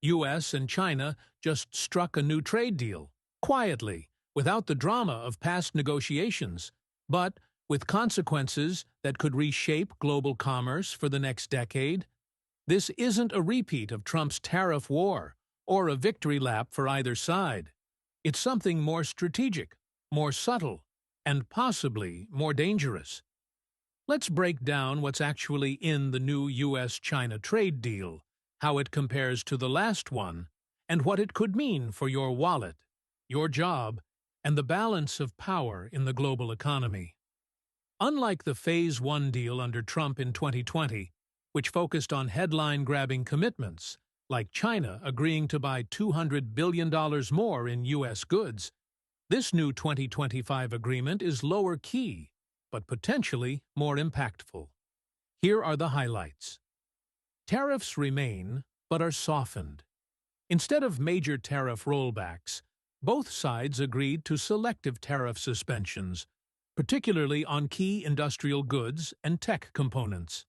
US and China just struck a new trade deal, quietly, without the drama of past negotiations, but with consequences that could reshape global commerce for the next decade. This isn't a repeat of Trump's tariff war or a victory lap for either side. It's something more strategic, more subtle, and possibly more dangerous. Let's break down what's actually in the new US-China trade deal, how it compares to the last one, and what it could mean for your wallet, your job, and the balance of power in the global economy. Unlike the Phase 1 deal under Trump in 2020, which focused on headline-grabbing commitments, like China agreeing to buy $200 billion more in U.S. goods, this new 2025 agreement is lower-key, but potentially more impactful. Here are the highlights. Tariffs remain, but are softened. Instead of major tariff rollbacks, both sides agreed to selective tariff suspensions, particularly on key industrial goods and tech components.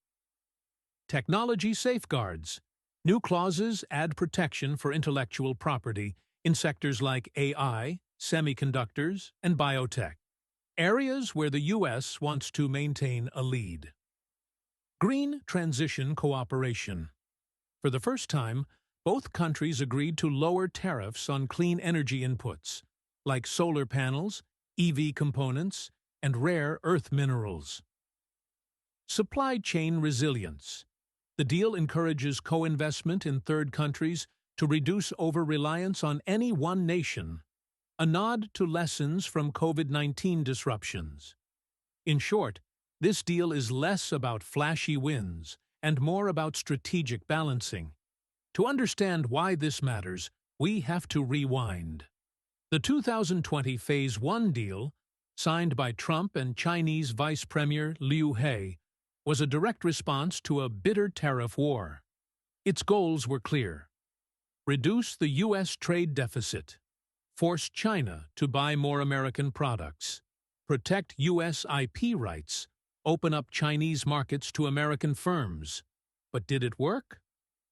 Technology safeguards. New clauses add protection for intellectual property in sectors like AI, semiconductors, and biotech, areas where the U.S. wants to maintain a lead. Green transition cooperation. For the first time, both countries agreed to lower tariffs on clean energy inputs, like solar panels, EV components, and rare earth minerals. Supply chain resilience. The deal encourages co-investment in third countries to reduce over-reliance on any one nation, a nod to lessons from COVID-19 disruptions. In short, this deal is less about flashy wins and more about strategic balancing. To understand why this matters, we have to rewind. The 2020 Phase 1 deal, signed by Trump and Chinese Vice Premier Liu He, was a direct response to a bitter tariff war. Its goals were clear: reduce the U.S. trade deficit, force China to buy more American products, protect U.S. IP rights, open up Chinese markets to American firms. But did it work?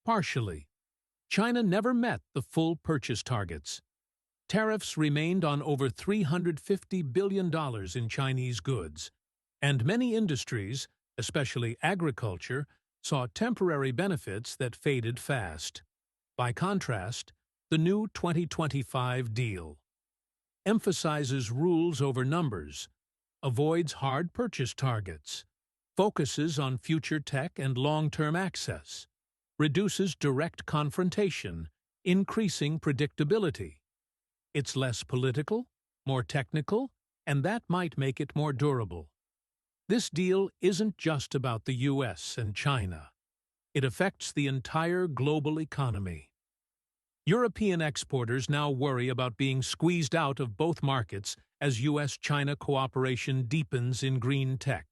Partially. China never met the full purchase targets. Tariffs remained on over $350 billion in Chinese goods, and many industries, especially agriculture, saw temporary benefits that faded fast. By contrast, the new 2025 deal emphasizes rules over numbers, avoids hard purchase targets, focuses on future tech and long-term access, reduces direct confrontation, increasing predictability. It's less political, more technical, and that might make it more durable. This deal isn't just about the U.S. and China. It affects the entire global economy. European exporters now worry about being squeezed out of both markets as U.S.-China cooperation deepens in green tech.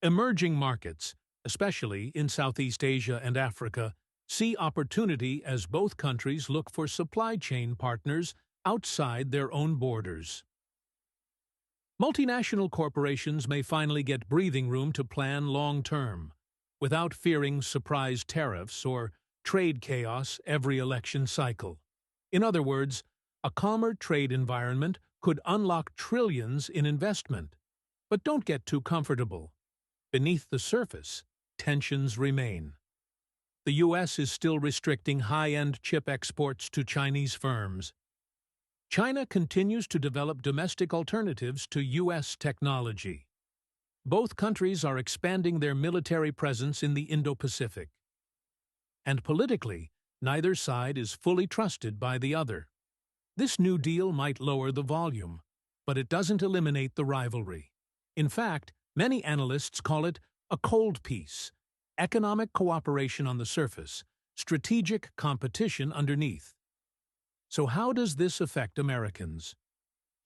Emerging markets, especially in Southeast Asia and Africa, see opportunity as both countries look for supply chain partners outside their own borders. Multinational corporations may finally get breathing room to plan long-term, without fearing surprise tariffs or trade chaos every election cycle. In other words, a calmer trade environment could unlock trillions in investment. But don't get too comfortable. Beneath the surface, tensions remain. The U.S. is still restricting high-end chip exports to Chinese firms. China continues to develop domestic alternatives to U.S. technology. Both countries are expanding their military presence in the Indo-Pacific. And politically, neither side is fully trusted by the other. This new deal might lower the volume, but it doesn't eliminate the rivalry. In fact, many analysts call it a cold peace, economic cooperation on the surface, strategic competition underneath. So how does this affect Americans?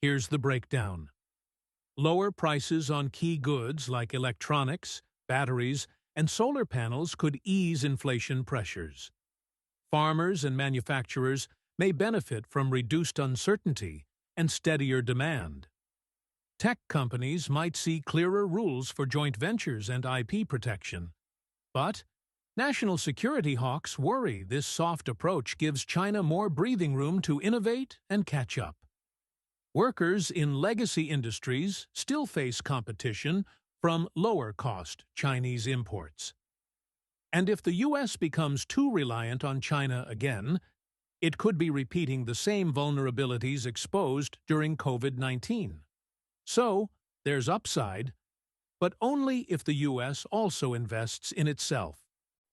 Here's the breakdown. Lower prices on key goods like electronics, batteries, and solar panels could ease inflation pressures. Farmers and manufacturers may benefit from reduced uncertainty and steadier demand. Tech companies might see clearer rules for joint ventures and IP protection. But National security hawks worry this soft approach gives China more breathing room to innovate and catch up. Workers in legacy industries still face competition from lower-cost Chinese imports. And if the U.S. becomes too reliant on China again, it could be repeating the same vulnerabilities exposed during COVID-19. So, there's upside, but only if the U.S. also invests in itself.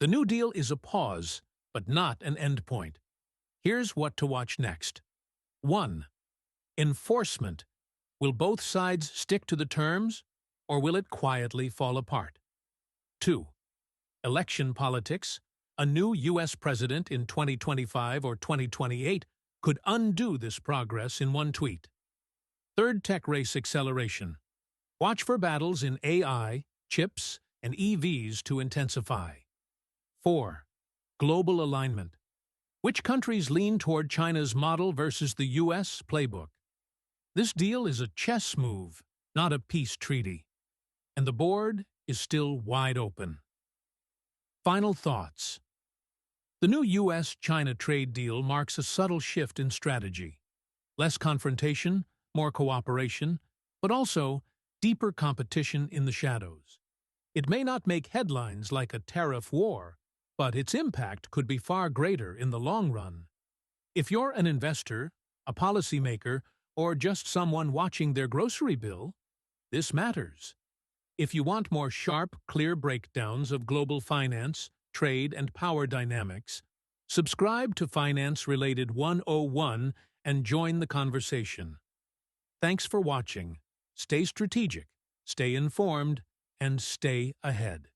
The New Deal is a pause, but not an endpoint. Here's what to watch next. 1. Enforcement. Will both sides stick to the terms, or will it quietly fall apart? 2. Election politics. A new U.S. president in 2025 or 2028 could undo this progress in one tweet. 3. Tech race acceleration. Watch for battles in AI, chips, and EVs to intensify. 4. Global alignment. Which countries lean toward China's model versus the U.S. playbook? This deal is a chess move, not a peace treaty, and the board is still wide open. Final thoughts. The new U.S.-China trade deal marks a subtle shift in strategy. Less confrontation, more cooperation, but also deeper competition in the shadows. It may not make headlines like a tariff war, but its impact could be far greater in the long run. If you're an investor, a policymaker, or just someone watching their grocery bill, this matters. If you want more sharp, clear breakdowns of global finance, trade, and power dynamics, subscribe to Finance-Related 101 and join the conversation. Thanks for watching. Stay strategic, stay informed, and stay ahead.